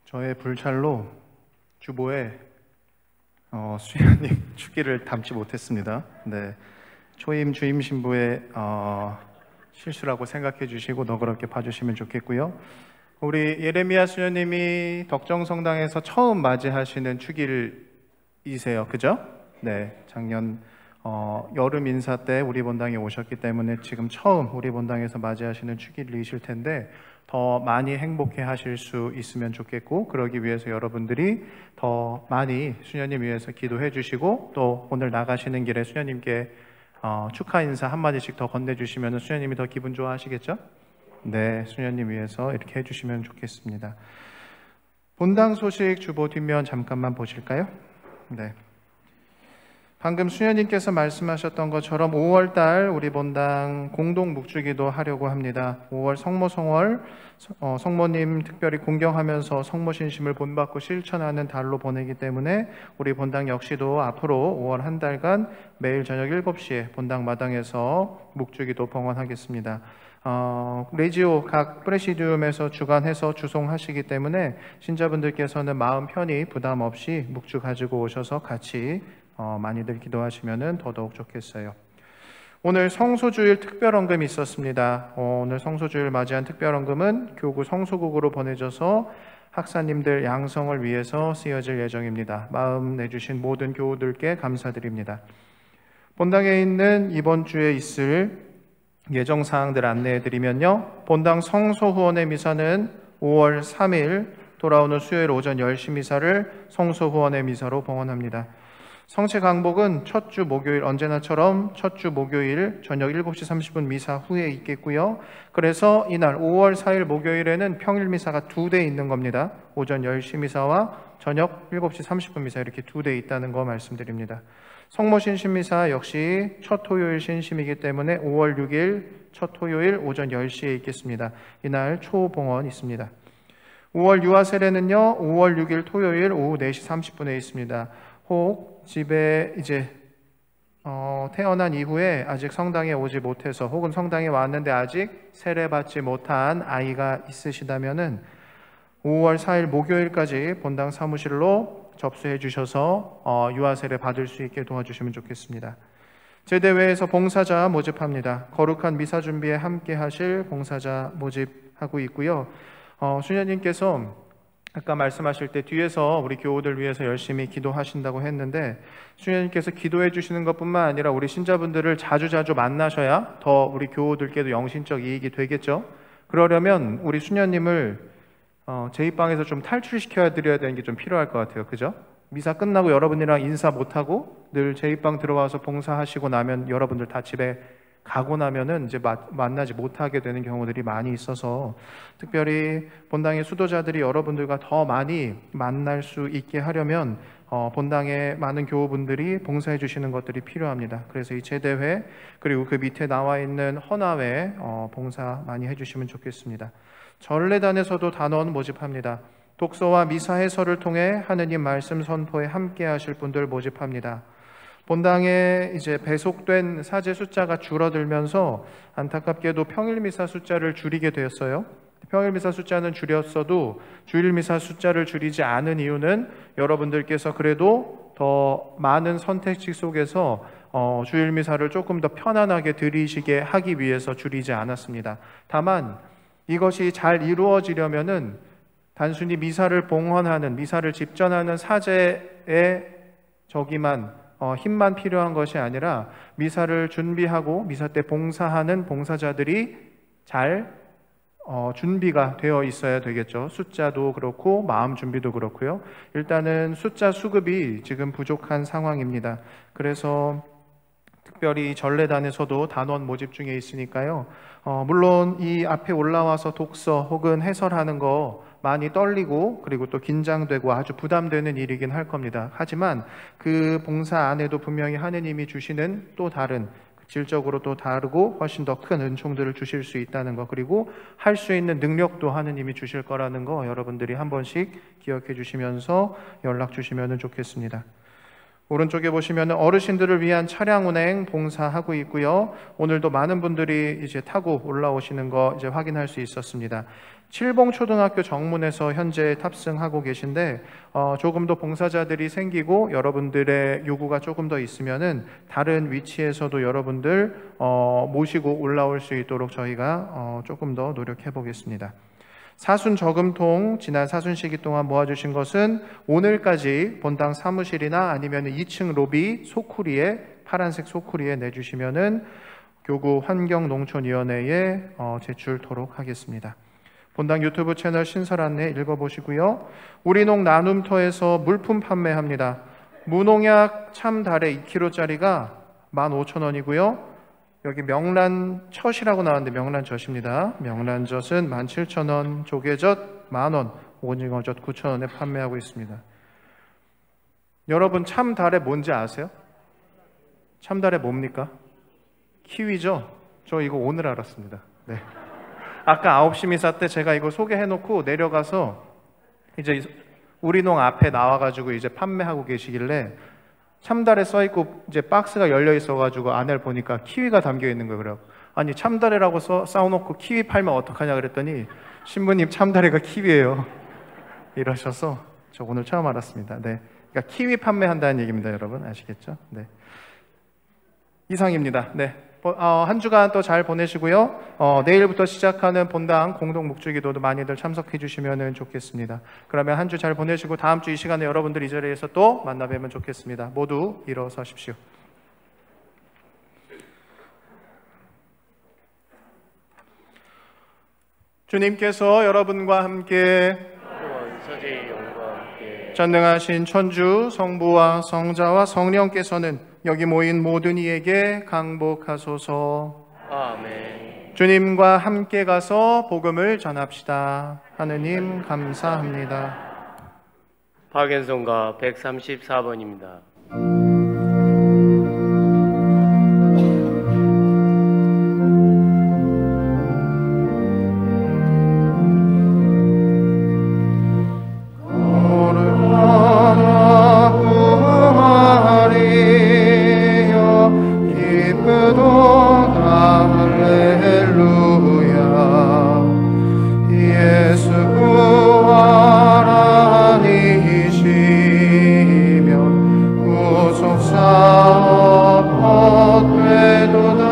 저의 불찰로 주보에 수연님 축기를 담지 못했습니다. 네, 초임 주임 신부의 실수라고 생각해 주시고 너그럽게 봐주시면 좋겠고요. 우리 예레미야 수녀님이 덕정성당에서 처음 맞이하시는 축일이세요, 그죠? 네, 작년 여름 인사 때 우리 본당에 오셨기 때문에 지금 처음 우리 본당에서 맞이하시는 축일이실 텐데 더 많이 행복해 하실 수 있으면 좋겠고, 그러기 위해서 여러분들이 더 많이 수녀님 위해서 기도해 주시고, 또 오늘 나가시는 길에 수녀님께 축하 인사 한마디씩 더 건네주시면 수녀님이 더 기분 좋아하시겠죠? 네, 수녀님 위해서 이렇게 해주시면 좋겠습니다. 본당 소식 주보 뒷면 잠깐만 보실까요? 네. 방금 수녀님께서 말씀하셨던 것처럼 5월달 우리 본당 공동 묵주기도 하려고 합니다. 5월 성모성월, 성모님 특별히 공경하면서 성모신심을 본받고 실천하는 달로 보내기 때문에 우리 본당 역시도 앞으로 5월 한 달간 매일 저녁 7시에 본당 마당에서 묵주기도 봉헌하겠습니다. 레지오 각 프레시디움에서 주관해서 주송하시기 때문에 신자분들께서는 마음 편히 부담 없이 묵주 가지고 오셔서 같이 많이들 기도하시면 더더욱 좋겠어요. 오늘 성소주일 특별헌금이 있었습니다. 오늘 성소주일 맞이한 특별헌금은 교구 성소국으로 보내져서 학사님들 양성을 위해서 쓰여질 예정입니다. 마음 내주신 모든 교우들께 감사드립니다. 본당에 있는 이번 주에 있을 예정사항들 안내해드리면요, 본당 성소후원의 미사는 5월 3일 돌아오는 수요일 오전 10시 미사를 성소후원의 미사로 봉헌합니다. 성체 강복은 첫 주 목요일 언제나처럼 첫 주 목요일 저녁 7시 30분 미사 후에 있겠고요. 그래서 이날 5월 4일 목요일에는 평일 미사가 2대 있는 겁니다. 오전 10시 미사와 저녁 7시 30분 미사 이렇게 2대 있다는 거 말씀드립니다. 성모 신심 미사 역시 첫 토요일 신심이기 때문에 5월 6일 첫 토요일 오전 10시에 있겠습니다. 이날 초봉헌 있습니다. 5월 유아 세례는요 5월 6일 토요일 오후 4시 30분에 있습니다. 혹 집에 이제 태어난 이후에 아직 성당에 오지 못해서 혹은 성당에 왔는데 아직 세례받지 못한 아이가 있으시다면은 5월 4일 목요일까지 본당 사무실로 접수해 주셔서 유아 세례 받을 수 있게 도와주시면 좋겠습니다. 제대회에서 봉사자 모집합니다. 거룩한 미사 준비에 함께 하실 봉사자 모집하고 있고요. 수녀님께서 아까 말씀하실 때 뒤에서 우리 교우들 위해서 열심히 기도하신다고 했는데 수녀님께서 기도해 주시는 것뿐만 아니라 우리 신자분들을 자주자주 만나셔야 더 우리 교우들께도 영신적 이익이 되겠죠. 그러려면 우리 수녀님을 제2방에서 좀 탈출시켜야 드려야 되는 게 좀 필요할 것 같아요. 그죠? 미사 끝나고 여러분이랑 인사 못하고 늘 제2방 들어와서 봉사하시고 나면 여러분들 다 집에 가고 나면은 이제 만나지 못하게 되는 경우들이 많이 있어서 특별히 본당의 수도자들이 여러분들과 더 많이 만날 수 있게 하려면 본당의 많은 교우분들이 봉사해 주시는 것들이 필요합니다. 그래서 이 제대회 그리고 그 밑에 나와 있는 헌화회 봉사 많이 해주시면 좋겠습니다. 전례단에서도 단원 모집합니다. 독서와 미사 해설을 통해 하느님 말씀 선포에 함께 하실 분들 모집합니다. 본당에 이제 배속된 사제 숫자가 줄어들면서 안타깝게도 평일미사 숫자를 줄이게 되었어요. 평일미사 숫자는 줄였어도 주일미사 숫자를 줄이지 않은 이유는 여러분들께서 그래도 더 많은 선택지 속에서 주일미사를 조금 더 편안하게 드리시게 하기 위해서 줄이지 않았습니다. 다만 이것이 잘 이루어지려면은 단순히 미사를 봉헌하는, 미사를 집전하는 사제의 힘만 필요한 것이 아니라 미사를 준비하고 미사 때 봉사하는 봉사자들이 잘 준비가 되어 있어야 되겠죠. 숫자도 그렇고 마음 준비도 그렇고요. 일단은 숫자 수급이 지금 부족한 상황입니다. 그래서 특별히 전례단에서도 단원 모집 중에 있으니까요. 물론 이 앞에 올라와서 독서 혹은 해설하는 거 많이 떨리고 그리고 또 긴장되고 아주 부담되는 일이긴 할 겁니다. 하지만 그 봉사 안에도 분명히 하느님이 주시는 또 다른 질적으로 또 다르고 훨씬 더 큰 은총들을 주실 수 있다는 거, 그리고 할 수 있는 능력도 하느님이 주실 거라는 거 여러분들이 한 번씩 기억해 주시면서 연락 주시면 좋겠습니다. 오른쪽에 보시면 어르신들을 위한 차량 운행 봉사하고 있고요. 오늘도 많은 분들이 이제 타고 올라오시는 거 이제 확인할 수 있었습니다. 칠봉초등학교 정문에서 현재 탑승하고 계신데 조금 더 봉사자들이 생기고 여러분들의 요구가 조금 더 있으면은 다른 위치에서도 여러분들 모시고 올라올 수 있도록 저희가 조금 더 노력해 보겠습니다. 사순 저금통 지난 사순 시기 동안 모아주신 것은 오늘까지 본당 사무실이나 아니면 2층 로비 소쿠리에 파란색 소쿠리에 내주시면은 교구 환경농촌위원회에 제출토록 하겠습니다. 본당 유튜브 채널 신설 안내 읽어보시고요. 우리농 나눔터에서 물품 판매합니다. 무농약 참다래 2kg짜리가 15,000원이고요. 여기 명란젓이라고 나왔는데 명란젓입니다. 명란젓은 17,000원, 조개젓 10,000원, 오징어젓 9,000원에 판매하고 있습니다. 여러분 참다래 뭔지 아세요? 참다래 뭡니까? 키위죠? 저 이거 오늘 알았습니다. 네. 아까 9시 미사 때 제가 이거 소개해놓고 내려가서 이제 우리농 앞에 나와가지고 이제 판매하고 계시길래 참다래 써있고 이제 박스가 열려 있어가지고 안을 보니까 키위가 담겨 있는 거예요. 그래요. 아니 참다래라고 싸워놓고 키위 팔면 어떡하냐 그랬더니 신부님 참다래가 키위예요. 이러셔서 저 오늘 처음 알았습니다. 네, 그러니까 키위 판매한다는 얘기입니다, 여러분 아시겠죠? 네, 이상입니다. 네. 한 주간 또 잘 보내시고요. 내일부터 시작하는 본당 공동 묵주기도도 많이들 참석해 주시면 좋겠습니다. 그러면 한 주 잘 보내시고 다음 주 이 시간에 여러분들 이 자리에서 또 만나 뵈면 좋겠습니다. 모두 일어서십시오. 주님께서 여러분과 함께 원서지 영과 함께 전능하신 천주 성부와 성자와 성령께서는 여기 모인 모든 이에게 강복하소서. 아멘. 주님과 함께 가서 복음을 전합시다. 하느님 감사합니다. 박연성가 134번입니다. 예수 부활하니시며 구속사업 헛되도다.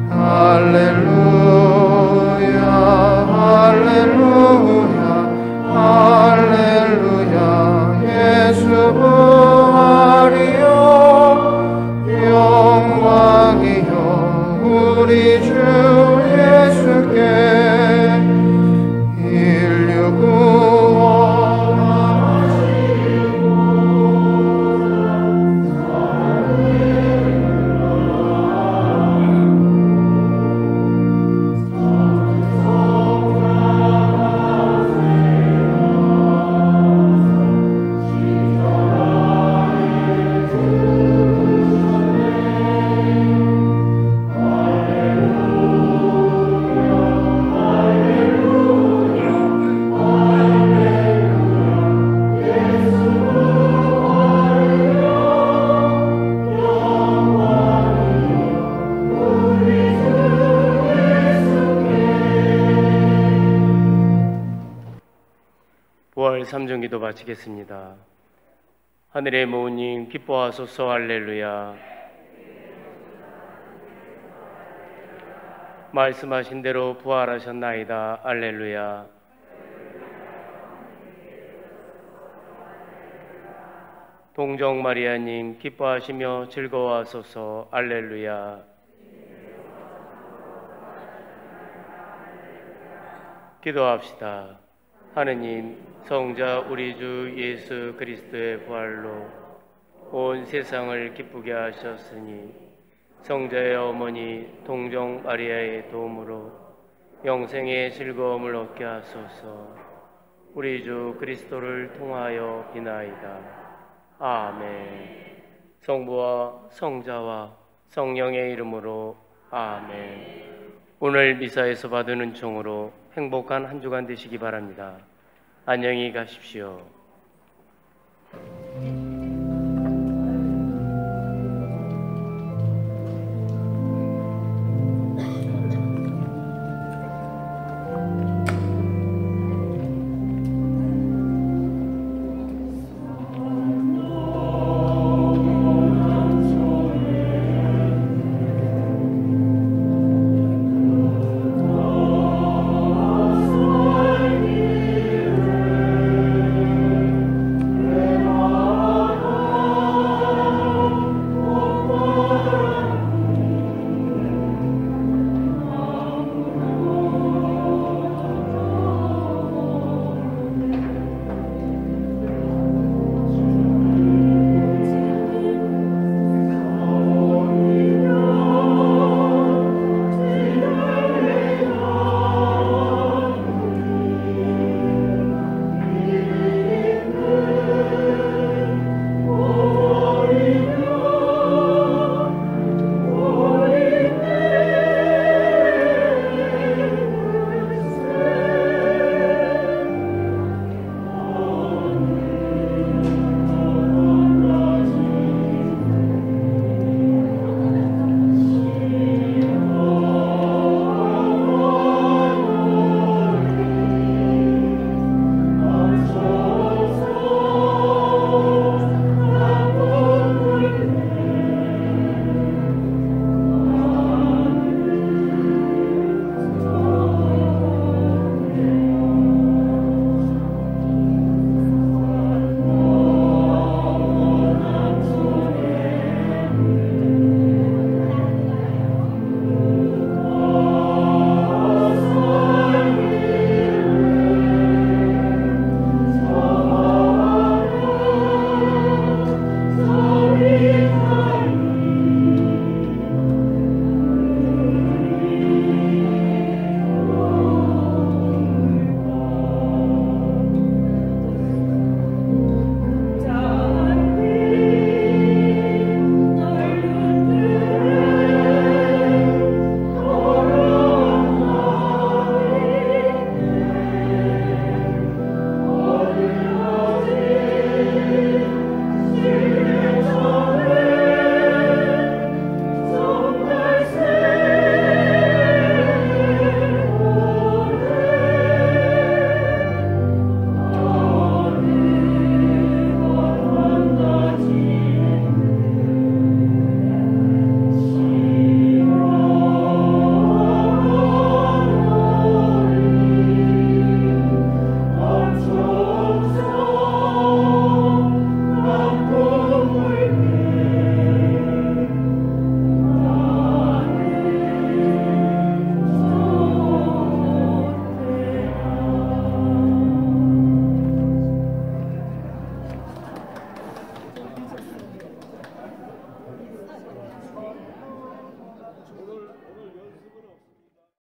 할렐루야 할렐루야 할렐루야. 예수 부활이여 영광이여 우리 주 예수께 인류 구원하시고 부활 3정기도 마치겠습니다. 하늘의 모우님 기뻐하소서. 할렐루야. 말씀하신 대로 부활하셨나이다. 할렐루야. 동정 마리아님 기뻐하시며 즐거워하소서. 할렐루야. 기도합시다. 하느님, 성자 우리 주 예수 그리스도의 부활로 온 세상을 기쁘게 하셨으니 성자의 어머니 동정 마리아의 도움으로 영생의 즐거움을 얻게 하소서. 우리 주 그리스도를 통하여 비나이다. 아멘. 성부와 성자와 성령의 이름으로 아멘. 오늘 미사에서 받은 은총으로 행복한 한 주간 되시기 바랍니다. 안녕히 가십시오.